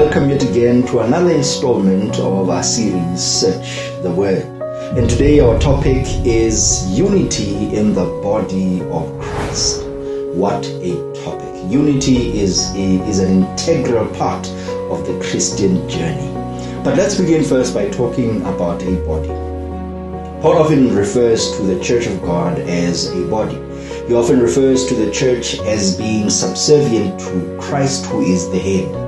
welcome yet again to another installment of our series, Search the Word. And today our topic is unity in the body of Christ. What a topic. Unity is an integral part of the Christian journey. But let's begin first by talking about a body. Paul often refers to the church of God as a body. He often refers to the church as being subservient to Christ, who is the head.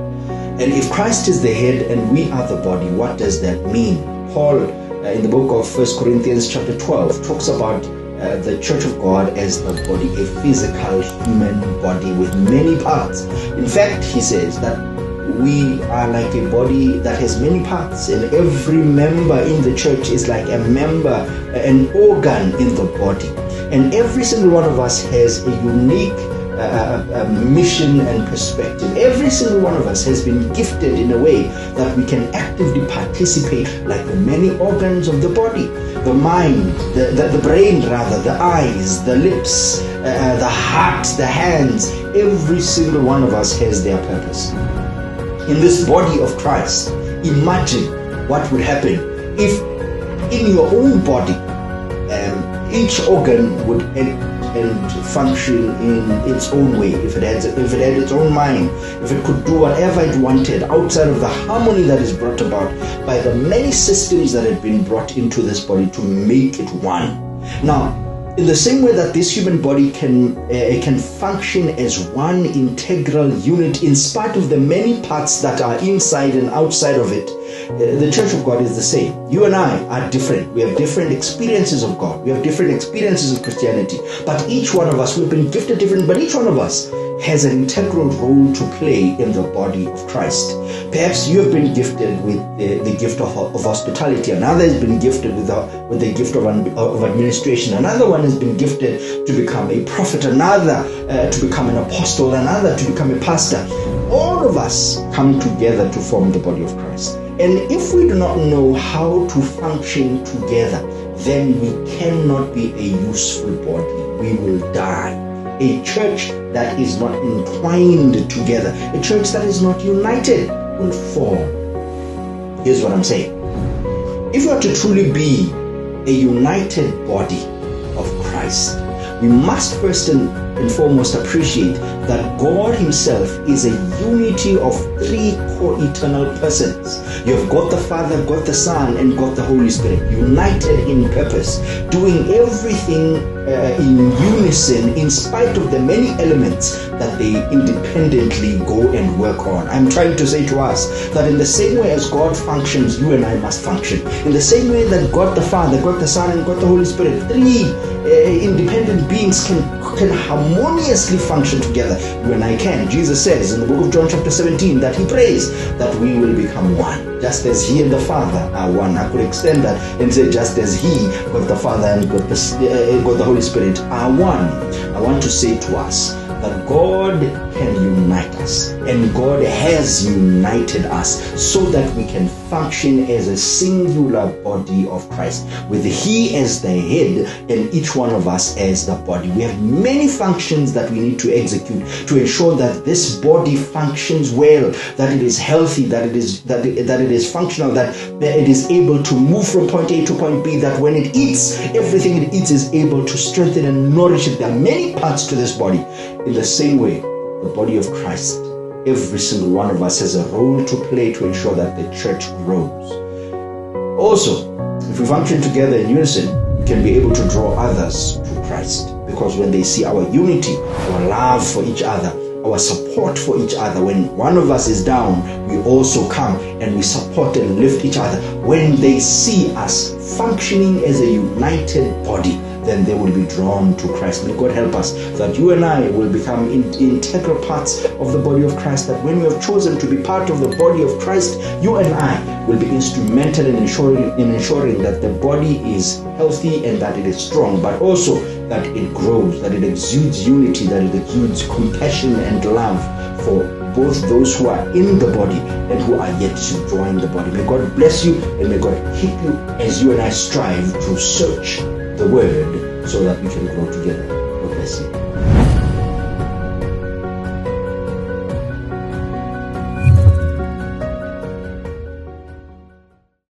And if Christ is the head and we are the body, what does that mean? Paul, in the book of 1 Corinthians chapter 12, talks about the church of God as the body, a physical human body with many parts. In fact, he says that we are like a body that has many parts, and every member in the church is like a member, an organ in the body. And every single one of us has a unique mission and perspective. Every single one of us has been gifted in a way that we can actively participate like the many organs of the body. The mind, the brain rather, the eyes, the lips, the heart, the hands. Every single one of us has their purpose. In this body of Christ, imagine what would happen if in your own body each organ would and function in its own way, if it had its own mind, if it could do whatever it wanted outside of the harmony that is brought about by the many systems that have been brought into this body to make it one. Now, in the same way that this human body can function as one integral unit in spite of the many parts that are inside and outside of it, the church of God is the same. You and I are different. We have different experiences of God. We have different experiences of Christianity. But each one of us, we've been gifted different, but each one of us has an integral role to play in the body of Christ. Perhaps you have been gifted with the gift of hospitality. Another has been gifted with the gift of administration. Another one has been gifted to become a prophet. Another to become an apostle. Another to become a pastor. All of us come together to form the body of Christ. And if we do not know how to function together, then we cannot be a useful body. We will die. A church that is not entwined together, a church that is not united, will fall. Here's what I'm saying. If we are to truly be a united body of Christ, we must first and foremost appreciate that God Himself is a unity of three co-eternal persons. You have God the Father, God the Son, and God the Holy Spirit, united in purpose, doing everything in unison in spite of the many elements that they independently go and work on. I'm trying to say to us that in the same way as God functions, you and I must function. In the same way that God the Father, God the Son, and God the Holy Spirit, three independent beings can harmoniously function together, you and I can. Jesus says in the book of John chapter 17 that He prays that we will become one, just as He and the Father are one. I could extend that and say just as He, God the Father, and God the Holy Spirit are one. I want to say to us that God can unite us, and God has united us so that we can function as a singular body of Christ, with He as the head and each one of us as the body. We have many functions that we need to execute to ensure that this body functions well, that it is healthy, that it is functional, that it is able to move from point A to point B, that when it eats, everything it eats is able to strengthen and nourish it. There are many parts to this body. In the same way, the body of Christ, every single one of us has a role to play to ensure that the church grows. Also, if we function together in unison, we can be able to draw others to Christ, because when they see our unity, our love for each other, our support for each other, when one of us is down, we also come and we support and lift each other. When they see us functioning as a united body, then they will be drawn to Christ. May God help us that you and I will become integral parts of the body of Christ, that when we have chosen to be part of the body of Christ, you and I will be instrumental in ensuring that the body is healthy and that it is strong, but also that it grows, that it exudes unity, that it exudes compassion and love for both those who are in the body and who are yet to join the body. May God bless you and may God keep you as you and I strive to search the Word so that we can grow together. God bless you.